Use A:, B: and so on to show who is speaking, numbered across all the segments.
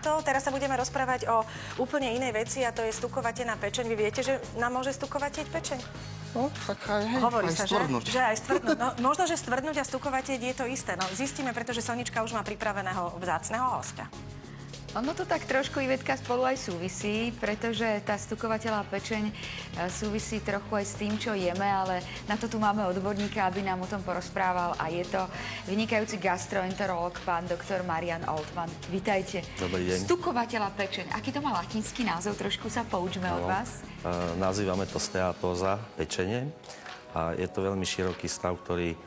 A: Teraz sa budeme rozprávať o úplne inej veci a to je stukovateľná pečeň. Vy viete, že nám môže stukovatieť pečeň?
B: No, tak aj,
A: Hovorí
B: aj
A: sa,
B: stvrdnúť.
A: že aj stvrdnúť. No, možno, že stvrdnúť a stukovatieť je to isté. No, zistíme, pretože Sonička už má pripraveného vzácneho hostia.
C: Ono to tak trošku, Ivetka, spolu aj súvisí, pretože tá stukovateľná pečeň súvisí trochu aj s tým, čo jeme, ale na to tu máme odborníka, aby nám o tom porozprával a je to vynikajúci gastroenterológ, pán doktor Marian Oltmann. Vítajte.
B: Dobrý deň.
C: Stukovateľná pečeň. Aký to má latinský názov? Trošku sa poučme od vás.
B: Nazývame to steatóza, pečenie. A je to veľmi široký stav, ktorý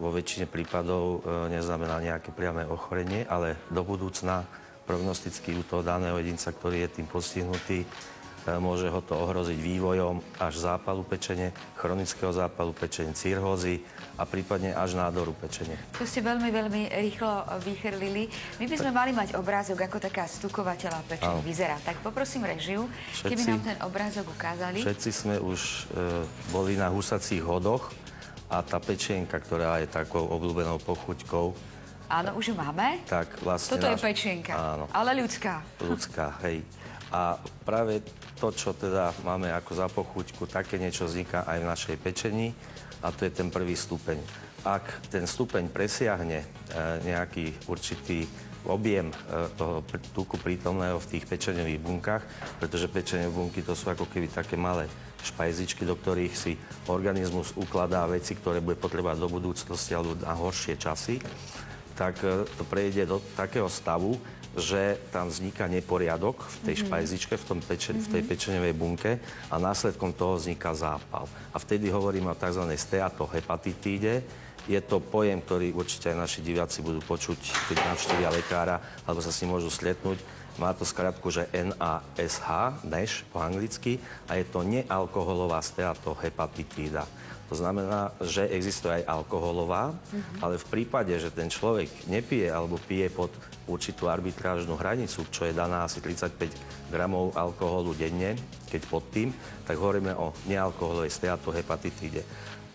B: vo väčšine prípadov neznamená nejaké priame ochorenie, ale do budúcna prognosticky u toho daného jedinca, ktorý je tým postihnutý, môže ho to ohroziť vývojom až zápalu pečene, chronického zápalu pečene, cirhózy a prípadne až nádoru pečene.
C: To ste veľmi, veľmi rýchlo vychrlili. My by sme mali mať obrázok, ako taká stukovateľná pečeň vyzerá. Tak poprosím režiu, keby nám ten obrázok ukázali.
B: Všetci sme už boli na husacích hodoch a tá pečenka, ktorá je takou obľúbenou pochuťkou,
C: áno, už ju máme?
B: tak vlastne
C: toto je pečenka,
B: áno,
C: ale ľudská.
B: Ľudská, hej. A práve to, čo teda máme ako za pochuťku, také niečo vzniká aj v našej pečení a to je ten prvý stupeň. Ak ten stupeň presiahne nejaký určitý objem toho tuku prítomného v tých pečeňových bunkách, pretože pečeňové bunky to sú ako keby také malé špajzičky, do ktorých si organizmus ukladá veci, ktoré bude potrebovať do budúcnosti alebo na horšie časy, tak to prejde do takého stavu, že tam vzniká neporiadok v tej špajzičke, v tej pečeňovej bunke a následkom toho vzniká zápal. A vtedy hovoríme o tzv. Steatohepatitíde. Je to pojem, ktorý určite aj naši diváci budú počuť, keď navštívia lekára, alebo sa s ním môžu stretnúť. Má to skratku, že NASH, NASH po anglicky, a je to nealkoholová steatohepatitída. To znamená, že existuje aj alkoholová, ale v prípade, že ten človek nepije alebo pije pod určitú arbitrážnu hranicu, čo je daná asi 35 gramov alkoholu denne, keď pod tým, tak hovoríme o nealkoholovej steatohepatitíde.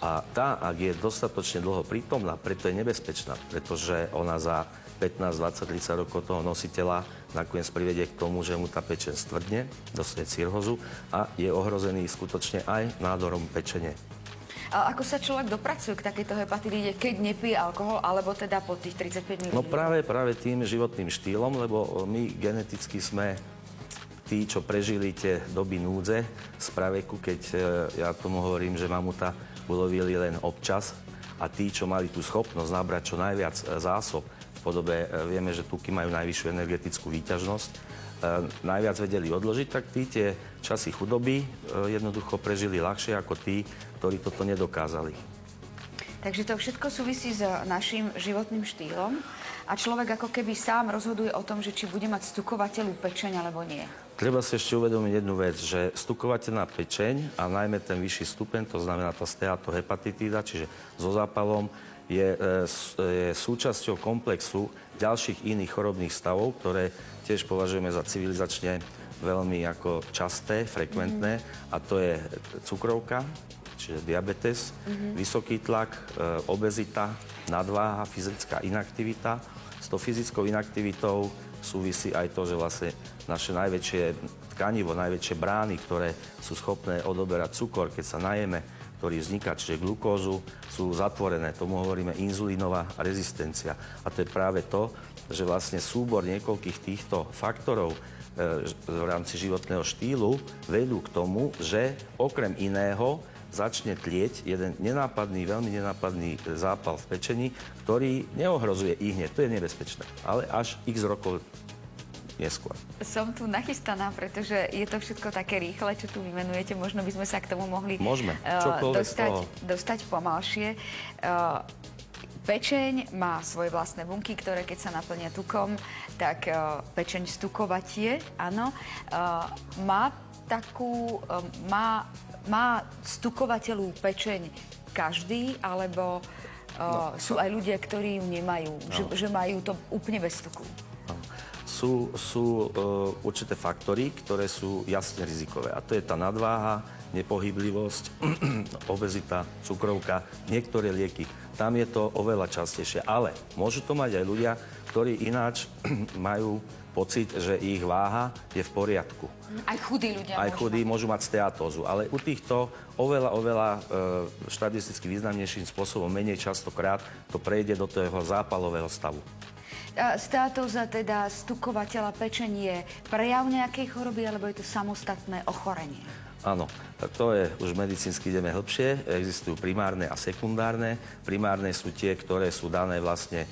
B: A tá, ak je dostatočne dlho prítomná, preto je nebezpečná, pretože ona za 15, 20, 30 rokov toho nositeľa nakoniec privedie k tomu, že mu tá pečeň stvrdne, dostane cirhózu a je ohrozený skutočne aj nádorom pečene.
C: A ako sa človek dopracuje k takejto hepatitíde, keď nepije alkohol, alebo teda po tých 35 ml?
B: No práve tým životným štýlom, lebo my geneticky sme tí, čo prežili tie doby núdze z praveku, keď ja tomu hovorím, že mamuta ulovili len občas a tí, čo mali tú schopnosť nabrať čo najviac zásob, v podobe, vieme, že tuky majú najvyššiu energetickú výťažnosť, najviac vedeli odložiť, tak tí tie časy chudoby jednoducho prežili ľahšie ako tí, ktorí toto nedokázali.
C: Takže to všetko súvisí s našim životným štýlom a človek ako keby sám rozhoduje o tom, že či bude mať stukovateľnú pečeň alebo nie. Treba
B: si ešte uvedomiť jednu vec, že stukovateľná pečeň a najmä ten vyšší stupeň, to znamená tá steatohepatitída, čiže so zápalom, je súčasťou komplexu ďalších iných chorobných stavov, ktoré tiež považujeme za civilizačne veľmi ako časté, frekventné, a to je cukrovka, čiže diabetes, vysoký tlak, obezita, nadváha, fyzická inaktivita. S tou fyzickou inaktivitou súvisí aj to, že vlastne naše najväčšie tkanivo, najväčšie brány, ktoré sú schopné odoberať cukor, keď sa najeme, ktorý vzniká, čiže glukózu, sú zatvorené. Tomu hovoríme inzulínová rezistencia. A to je práve to, že vlastne súbor niekoľkých týchto faktorov v rámci životného štýlu vedú k tomu, že okrem iného začne tlieť jeden nenápadný, veľmi nenápadný zápal v pečeni, ktorý neohrozuje ihneď, to je nebezpečné, ale až x rokov neskôr. Som
C: tu nachystaná, pretože je to všetko také rýchle, čo tu vymenujete. Možno by sme sa k tomu mohli dostať pomalšie. Pečeň má svoje vlastné bunky, ktoré keď sa naplnia tukom, tak pečeň stukovatie, áno. Má stukovateľú pečeň každý, alebo sú aj ľudia, ktorí ju nemajú, že majú to úplne bez tuku?
B: Sú určité faktory, ktoré sú jasne rizikové. A to je tá nadváha, nepohyblivosť, obezita, cukrovka, niektoré lieky. Tam je to oveľa častejšie. Ale môžu to mať aj ľudia, ktorí ináč majú pocit, že ich váha je v poriadku.
C: Aj chudí ľudia
B: Aj chudí môžu mať steatózu, ale u týchto oveľa štatisticky významnejším spôsobom, menej častokrát, to prejde do toho zápalového stavu.
C: Steatóza, teda stukovateľa pečeň, je prejav nejakej choroby, alebo je to samostatné ochorenie?
B: Áno, to je, už medicínsky ideme hlbšie, existujú primárne a sekundárne. Primárne sú tie, ktoré sú dané vlastne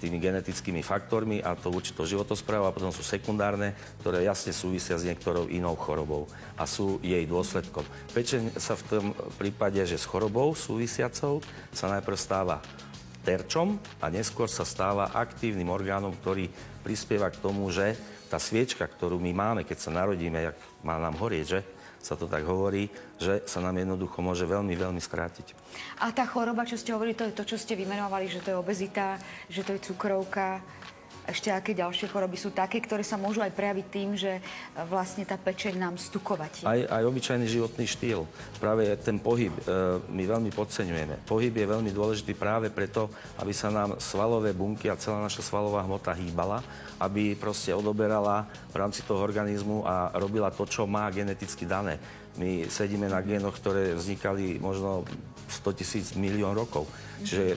B: tými genetickými faktormi a to určitou životosprávou, a potom sú sekundárne, ktoré jasne súvisia s niektorou inou chorobou a sú jej dôsledkom. Pečeň sa v tom prípade, že s chorobou súvisiacou sa najprv stáva terčom a neskôr sa stáva aktívnym orgánom, ktorý prispieva k tomu, že tá sviečka, ktorú my máme, keď sa narodíme, jak má nám horieť, že sa to tak hovorí, že sa nám jednoducho môže veľmi, veľmi skrátiť.
C: A tá choroba, čo ste hovorili, to je to, čo ste vymenovali, že to je obezita, že to je cukrovka. Ešte aké ďalšie choroby sú také, ktoré sa môžu aj prejaviť tým, že vlastne tá pečeň nám stukovatí?
B: Aj obyčajný životný štýl. Práve ten pohyb my veľmi podceňujeme. Pohyb je veľmi dôležitý práve preto, aby sa nám svalové bunky a celá naša svalová hmota hýbala, aby proste odoberala v rámci toho organizmu a robila to, čo má geneticky dané. My sedíme na génoch, ktoré vznikali možno 100 000 milión rokov.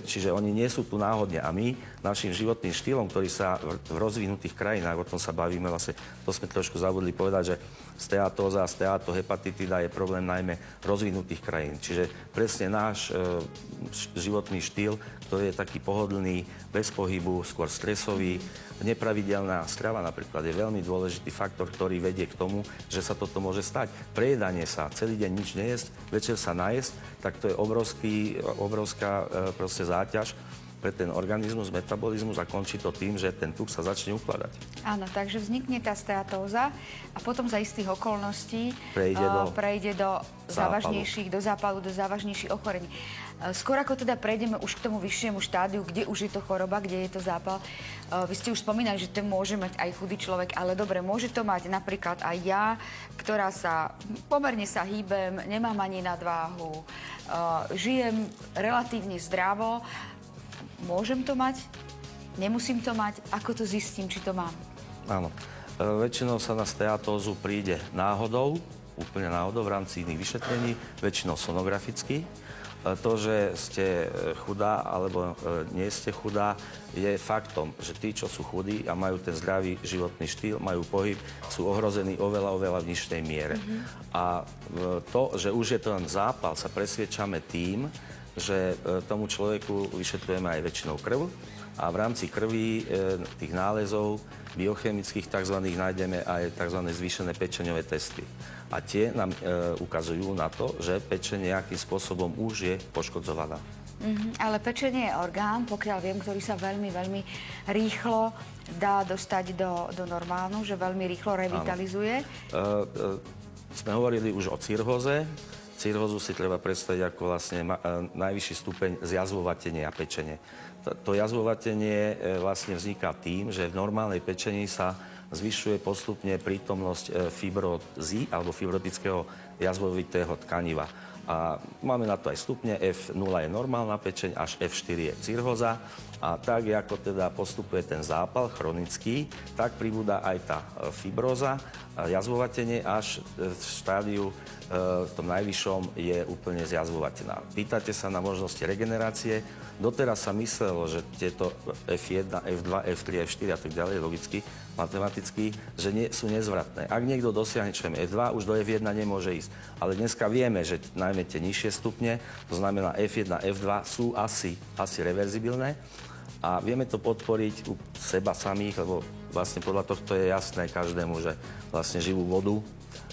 B: Čiže oni nie sú tu náhodne. A my našim životným štýlom, ktorý sa v rozvinutých krajinách, o tom sa bavíme, vlastne to sme trošku zabudli povedať, že steatóza a steatohepatitida je problém najmä rozvinutých krajín. Čiže presne náš životný štýl, ktorý je taký pohodlný, bez pohybu, skôr stresový, nepravidelná strava napríklad je veľmi dôležitý faktor, ktorý vedie k tomu, že sa toto môže stať. Prejedanie sa, celý deň nič nejesť, večer sa najesť, tak to je obrovská proste záťaž pre ten organizmus, metabolizmus a končí to tým, že ten tuk sa začne ukladať.
C: Áno, takže vznikne tá steatóza a potom za istých okolností prejde do závažnejších, do zápalu, do závažnejších ochorení. Skôr ako teda prejdeme už k tomu vyššiemu štádiu, kde už je to choroba, kde je to zápal, vy ste už spomínali, že to môže mať aj chudý človek, ale dobre, môže to mať napríklad aj ja, ktorá pomerne sa hýbem, nemám ani nadváhu, žijem relatívne zdravo. Môžem to mať? Nemusím to mať? Ako to zistím, či to mám?
B: Áno. Väčšinou sa na steatózu príde náhodou, úplne náhodou v rámci iných vyšetrení, väčšinou sonograficky. To, že ste chudá alebo nie ste chudá, je faktom, že tí, čo sú chudí a majú ten zdravý životný štýl, majú pohyb, sú ohrození oveľa v nižšej miere. A to, že už je to len zápal, sa presviedčame tým, že tomu človeku vyšetrujeme aj väčšinou krv a v rámci krvi tých nálezov biochemických tzv. Nájdeme aj tzv. Zvýšené pečeňové testy. A tie nám ukazujú na to, že pečeň nejakým spôsobom už je poškodzovaná.
C: Ale pečenie je orgán, pokiaľ viem, ktorý sa veľmi rýchlo dá dostať do normálu, že veľmi rýchlo revitalizuje.
B: Sme hovorili už o cirhóze. Cirhózu si treba predstaviť ako vlastne najvyšší stupeň zjazvovatenia pečene. To jazvovatenie vlastne vzniká tým, že v normálnej pečení sa zvyšuje postupne prítomnosť fibrózy alebo fibrotického jazvovitého tkaniva. A máme na to aj stupne. F0 je normálna pečeň, až F4 je cirhóza. A tak, ako teda postupuje ten zápal chronický, tak pribúda aj tá fibróza, jazvovatenie, až v štádiu v tom najvyššom je úplne zjazvovatená. Pýtate sa na možnosti regenerácie. Doteraz sa myslelo, že tieto F1, F2, F3, F4 a tak ďalej, logicky, matematicky, že sú nezvratné. Ak niekto dosiahne čo F2, už do F1 nemôže ísť. Ale dneska vieme, že najmä tie nižšie stupne, to znamená F1, F2, sú asi reverzibilné. A vieme to podporiť u seba samých, lebo vlastne podľa tohto je jasné každému, že vlastne živú vodu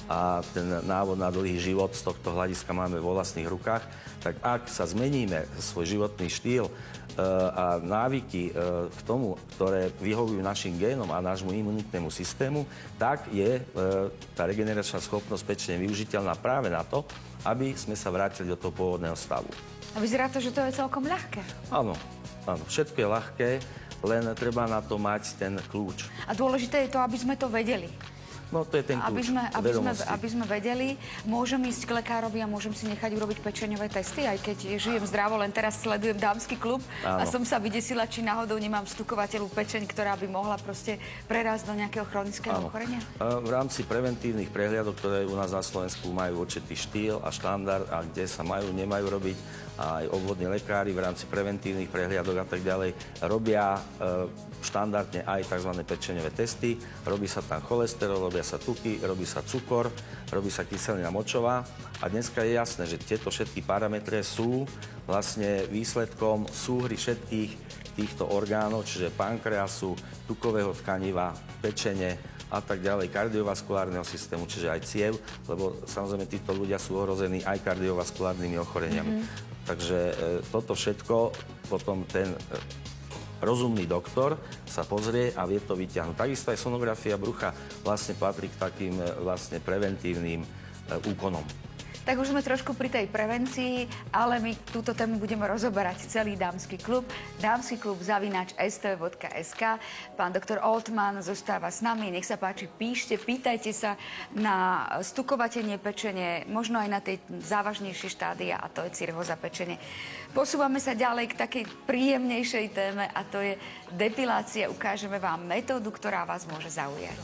B: a ten návod na dlhý život z tohto hľadiska máme vo vlastných rukách, tak ak sa zmeníme svoj životný štýl a návyky k tomu, ktoré vyhovujú našim génom a nášmu imunitnému systému, tak je tá regeneračná schopnosť pečene využiteľná práve na to, aby sme sa vrátili do toho pôvodného stavu.
C: A vyzerá to, že to je celkom ľahké.
B: Áno, všetko je ľahké, len treba na to mať ten kľúč.
C: A dôležité je to, aby sme to vedeli.
B: No to je ten kľúč vedomosti.
C: Aby sme vedeli, môžem ísť k lekárovi a môžem si nechať urobiť pečeňové testy, aj keď žijem zdravo, len teraz sledujem Dámsky klub a som sa vydesila, či náhodou nemám stukovateľú pečeň, ktorá by mohla proste prerásť do nejakého chronického ochorenia?
B: V rámci preventívnych prehliadok, ktoré u nás na Slovensku majú určitý štýl a štandard a kde sa majú, nemajú robiť, a aj obvodní lekári v rámci preventívnych prehliadok a tak ďalej robia štandardne aj tzv. Pečeňové testy. Robí sa tam cholesterol, robia sa tuky, robí sa cukor, robí sa kyselina močová a dneska je jasné, že tieto všetky parametre sú vlastne výsledkom súhry všetkých týchto orgánov, čiže pankreasu, tukového tkaniva, pečene a tak ďalej, kardiovaskulárneho systému, čiže aj ciev, lebo samozrejme títo ľudia sú ohrození aj kardiovaskulárnymi ochoreniami. Takže toto všetko potom ten rozumný doktor sa pozrie a vie to vyťahnuť. Takisto aj sonografia brucha vlastne patrí k takým vlastne preventívnym úkonom.
C: Tak už sme trošku pri tej prevencii, ale my túto tému budeme rozoberať celý Dámsky klub. Dámsky klub @stv.sk. Pán doktor Oltmann zostáva s nami. Nech sa páči, píšte, pýtajte sa na stukovatenie pečene, možno aj na tej závažnejšie štádia, a to je cirhóza pečene. Posúvame sa ďalej k takej príjemnejšej téme, a to je depilácia. Ukážeme vám metódu, ktorá vás môže zaujať.